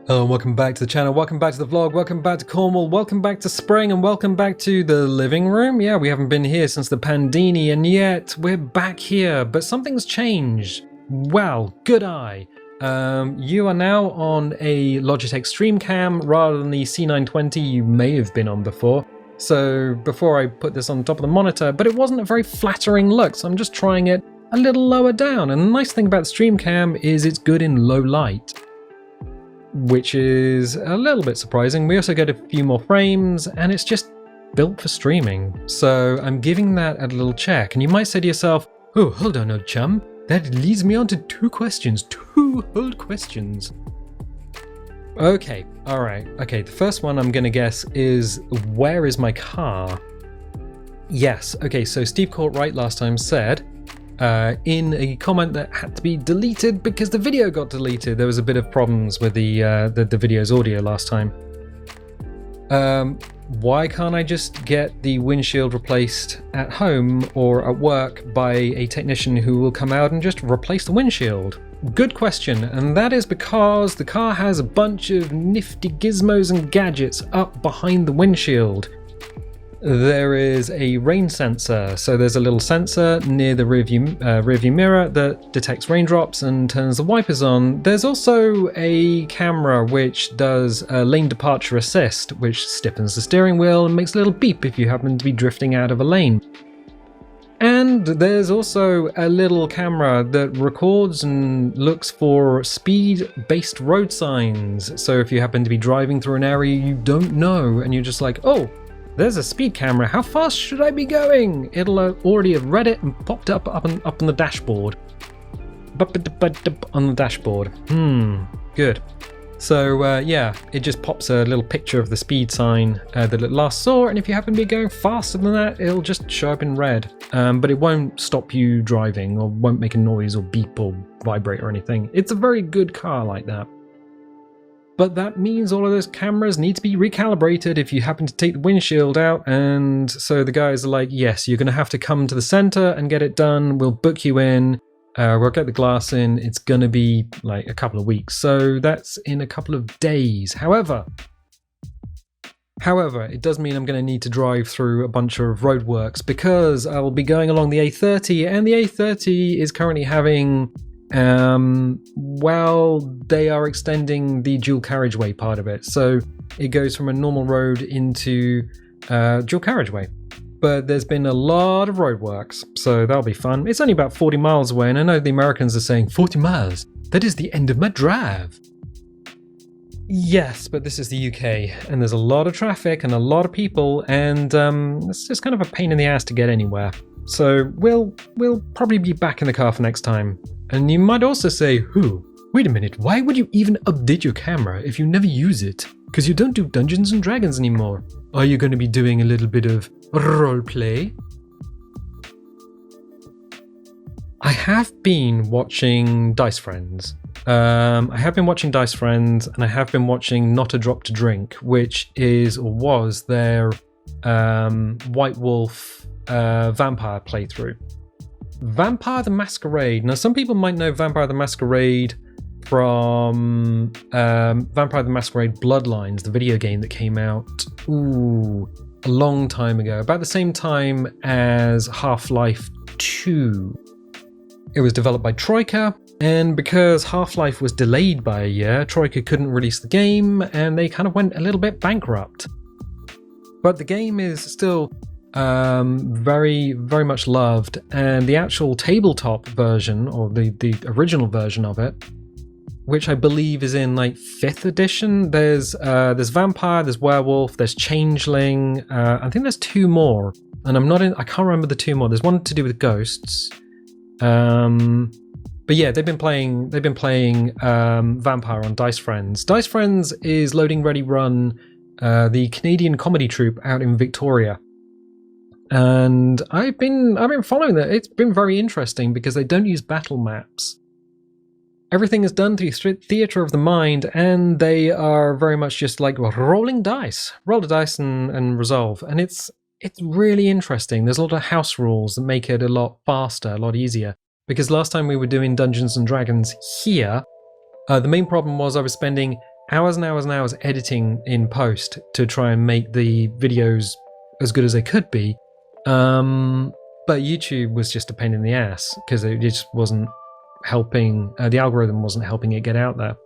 Hello and welcome back to the channel, welcome back to the vlog, welcome back to Cornwall, welcome back to spring, and welcome back to the living room. Yeah, we haven't been here since the Pandini, and yet we're back here, but something's changed. Well, good eye. You are now on a Logitech StreamCam rather than the C920 you may have been on before. So before I put this on top of the monitor, but it wasn't a very flattering look, so I'm just trying it a little lower down. And the nice thing about the StreamCam is it's good in low light, which is a little bit surprising. We also get a few more frames, and it's just built for streaming. So I'm giving that a little check. And you might say to yourself, oh, hold on, old chum. That leads me on to two old questions. Okay, all right. Okay, the first one I'm going to guess is, where is my car? Yes, okay, so Steve Courtwright last time said, in a comment that had to be deleted because the video got deleted. There was a bit of problems with the video's audio last time. Why can't I just get the windshield replaced at home or at work by a technician who will come out and just replace the windshield? Good question, and that is because the car has a bunch of nifty gizmos and gadgets up behind the windshield. There is a rain sensor, so there's a little sensor near the rearview mirror that detects raindrops and turns the wipers on. There's also a camera which does a lane departure assist, which stiffens the steering wheel and makes a little beep if you happen to be drifting out of a lane. And there's also a little camera that records and looks for speed-based road signs. So if you happen to be driving through an area you don't know and you're just like, oh, there's a speed camera, how fast should I be going? It'll already have read it and popped up on the dashboard. On the dashboard. Good. So yeah, it just pops a little picture of the speed sign that it last saw, and if you happen to be going faster than that, it'll just show up in red. But it won't stop you driving, or won't make a noise or beep or vibrate or anything. It's a very good car like that. But that means all of those cameras need to be recalibrated if you happen to take the windshield out, and so the guys are like, yes, you're going to have to come to the center and get it done. We'll book you in. We'll get the glass in. It's going to be like a couple of weeks, so that's in a couple of days. However, it does mean I'm going to need to drive through a bunch of roadworks because I'll be going along the A30, and the A30 is currently having... well, they are extending the dual carriageway part of it, so it goes from a normal road into dual carriageway. But there's been a lot of roadworks, so that'll be fun. It's only about 40 miles away, and I know the Americans are saying, 40 miles? That is the end of my drive. Yes, but this is the UK, and there's a lot of traffic and a lot of people, and it's just kind of a pain in the ass to get anywhere. So we'll probably be back in the car for next time. And you might also say, wait a minute, why would you even update your camera if you never use it? Because you don't do Dungeons and Dragons anymore. Are you going to be doing a little bit of roleplay? I have been watching Dice Friends. And I have been watching Not a Drop to Drink, which is, or was, their White Wolf vampire playthrough. Vampire the Masquerade. Now, some people might know Vampire the Masquerade from Vampire the Masquerade Bloodlines, the video game that came out a long time ago, about the same time as Half-Life 2. It was developed by Troika, and because Half-Life was delayed by a year, Troika couldn't release the game, and they kind of went a little bit bankrupt. But the game is still very, very much loved, and the actual tabletop version, or the original version of it, which I believe is in like 5th edition, there's Vampire, there's Werewolf, there's Changeling, I think there's 2 more, and I can't remember the 2 more. There's one to do with ghosts, but yeah, they've been playing Vampire on Dice Friends. Dice Friends is Loading Ready Run, the Canadian comedy troupe out in Victoria. And I've been following that. It's been very interesting because they don't use battle maps. Everything is done through theatre of the mind, and they are very much just like rolling dice. Roll the dice and resolve. And it's really interesting. There's a lot of house rules that make it a lot faster, a lot easier. Because last time we were doing Dungeons and Dragons here, the main problem was I was spending hours and hours and hours editing in post to try and make the videos as good as they could be. But YouTube was just a pain in the ass because it just wasn't helping, the algorithm wasn't helping it get out there.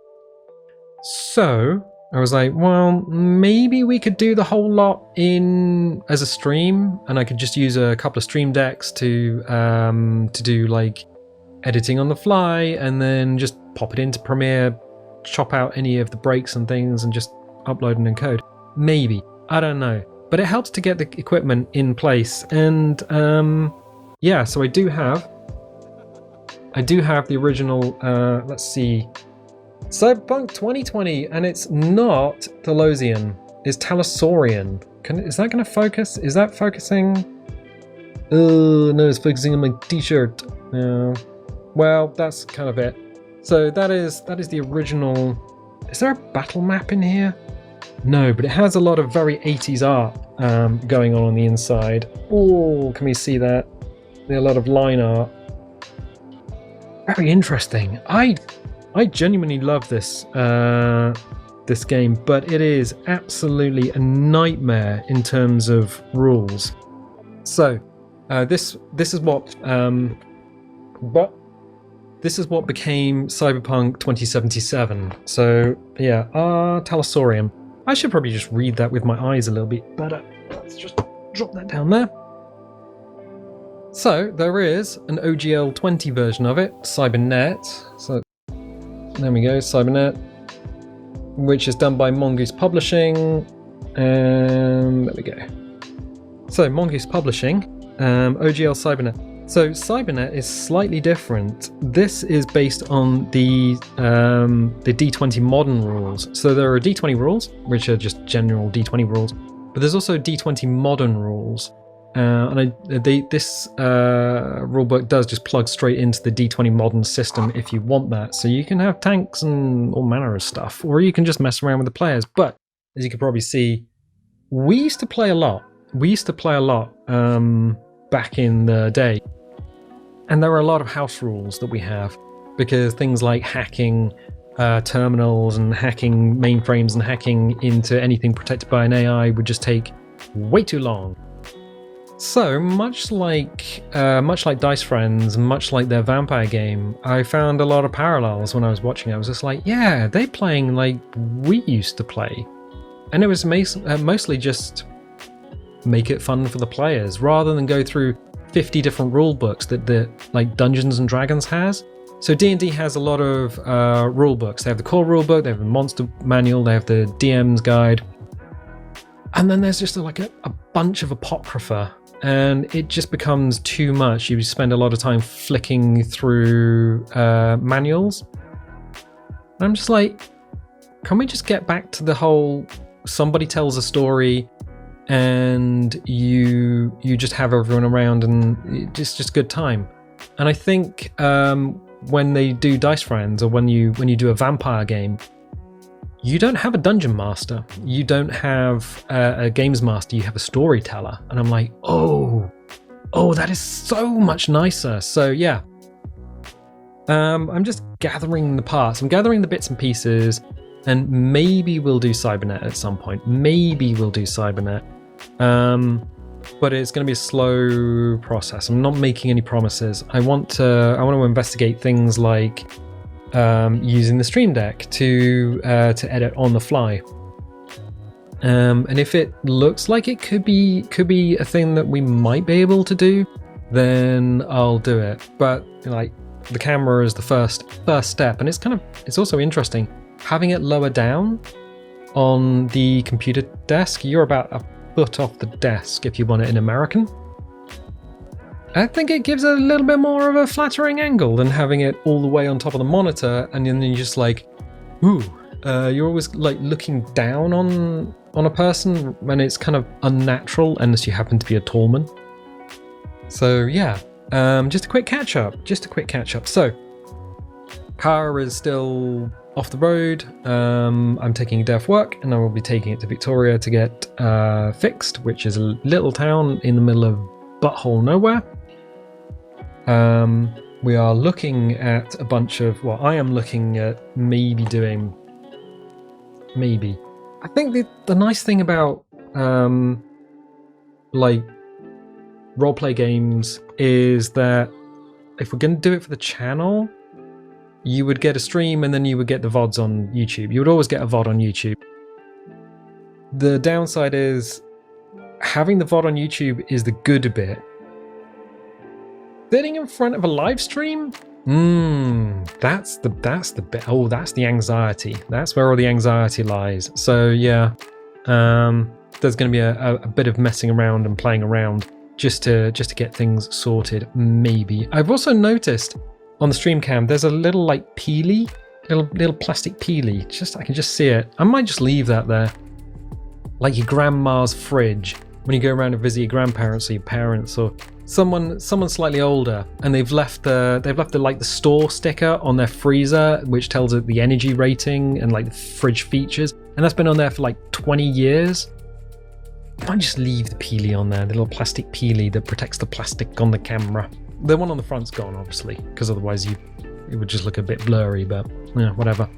So I was like, well, maybe we could do the whole lot as a stream, and I could just use a couple of stream decks to do like editing on the fly, and then just pop it into Premiere, chop out any of the breaks and things, and just upload and encode. Maybe, I don't know, but it helps to get the equipment in place. And yeah, so I do have the original. Let's see. Cyberpunk 2020, and it's not Thalosian, it's Talasaurian. Is that going to focus? Is that focusing? Oh, no, it's focusing on my t-shirt. No. Well, that's kind of it. So that is the original. Is there a battle map in here? No, but it has a lot of very 80s art going on the inside. Oh, can we see that? A lot of line art. Very interesting. I genuinely love this this game, but it is absolutely a nightmare in terms of rules. So this is what became Cyberpunk 2077. So yeah, Talasaurium. I should probably just read that with my eyes a little bit better. Let's just drop that down there. So there is an OGL 20 version of it, Cybernet. So there we go, Cybernet, which is done by Mongoose Publishing, and there we go. So Mongoose Publishing, OGL Cybernet. So Cybernet is slightly different. This is based on the D20 modern rules. So there are D20 rules, which are just general D20 rules, but there's also D20 modern rules. And this rulebook does just plug straight into the D20 modern system if you want that. So you can have tanks and all manner of stuff, or you can just mess around with the players. But as you can probably see, we used to play a lot. Back in the day. And there are a lot of house rules that we have, because things like hacking terminals and hacking mainframes and hacking into anything protected by an AI would just take way too long. So much like Dice Friends, much like their vampire game, I found a lot of parallels when I was watching. I was just like, yeah, they're playing like we used to play, and it was mostly just make it fun for the players rather than go through 50 different rule books that like Dungeons and Dragons has. So D&D has a lot of rule books. They have the core rule book, they have the monster manual, they have the DM's guide, and then there's just like a bunch of apocrypha. And it just becomes too much. You spend a lot of time flicking through manuals. And I'm just like, can we just get back to the whole somebody tells a story and you just have everyone around and just good time. And I think when they do Dice Friends, or when you do a vampire game, you don't have a dungeon master, you don't have a games master, you have a storyteller. And I'm like, oh, that is so much nicer. So yeah, I'm just gathering the parts, I'm gathering the bits and pieces, and maybe we'll do Cybernet at some point. But it's going to be a slow process. I'm not making any promises. I want to investigate things like using the Stream Deck to edit on the fly, and if it looks like it could be a thing that we might be able to do, then I'll do it. But like, the camera is the first step, and it's also interesting having it lower down on the computer desk. You're about a foot off the desk if you want it in American. I think it gives a little bit more of a flattering angle than having it all the way on top of the monitor, and then you're just like, ooh, you're always like looking down on a person when it's kind of unnatural, unless you happen to be a tallman. So yeah, just a quick catch up. So, car is still off the road. I'm taking a day off work, and I will be taking it to Victoria to get fixed, which is a little town in the middle of butthole nowhere. We are looking at I am looking at maybe doing maybe. I think the nice thing about like roleplay games is that if we're going to do it for the channel, you would get a stream and then you would get the VODs on YouTube. You would always get a VOD on YouTube. The downside is having the VOD on YouTube is the good bit. Sitting in front of a live stream? That's the bit. Oh, that's the anxiety. That's where all the anxiety lies. So yeah, there's going to be a bit of messing around and playing around just to get things sorted. Maybe. I've also noticed on the stream cam there's a little like peely, little plastic peely. I can just see it. I might just leave that there, like your grandma's fridge when you go around and visit your grandparents or your parents or someone slightly older, and they've left the like the store sticker on their freezer, which tells it the energy rating and like the fridge features, and that's been on there for like 20 years. I might just leave the peely on there, the little plastic peely that protects the plastic on the camera. The one on the front's gone, obviously, because otherwise it would just look a bit blurry, but yeah, whatever.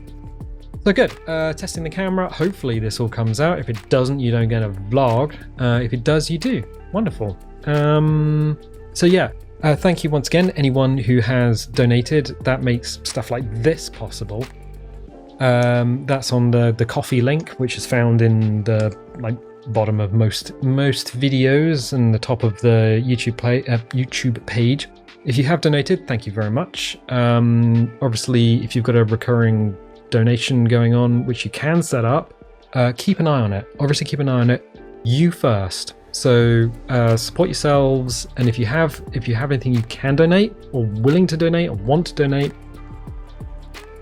So good, testing the camera. Hopefully this all comes out. If it doesn't, you don't get a vlog. If it does, you do. Wonderful. So yeah, thank you once again, anyone who has donated. That makes stuff like this possible. That's on the coffee link, which is found in the like bottom of most videos and the top of the YouTube page. If you have donated, thank you very much. Obviously, if you've got a recurring donation going on, which you can set up, keep an eye on it. Obviously, keep an eye on it. You first. So support yourselves, and if you have anything you can donate or willing to donate or want to donate,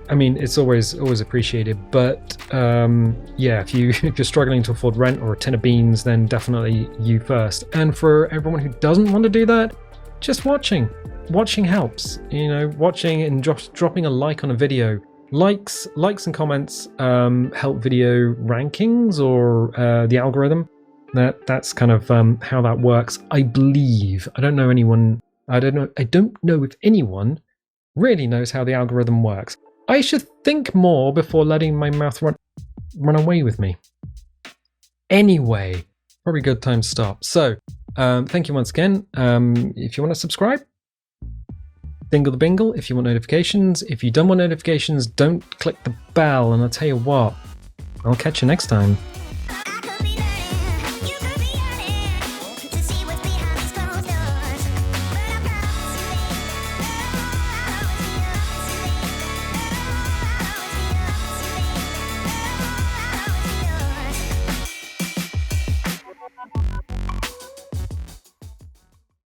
I mean, it's always appreciated. But yeah, if you're struggling to afford rent or a tin of beans, then definitely you first. And for everyone who doesn't want to do that, just watching helps. You know, watching and dropping a like on a video. Likes and comments help video rankings or the algorithm. That's kind of how that works, I believe. I don't know if anyone really knows how the algorithm works. I should think more before letting my mouth run away with me. Anyway, probably a good time to stop. So, thank you once again. If you want to subscribe, dingle the bingle if you want notifications. If you don't want notifications, don't click the bell, and I'll tell you what, I'll catch you next time.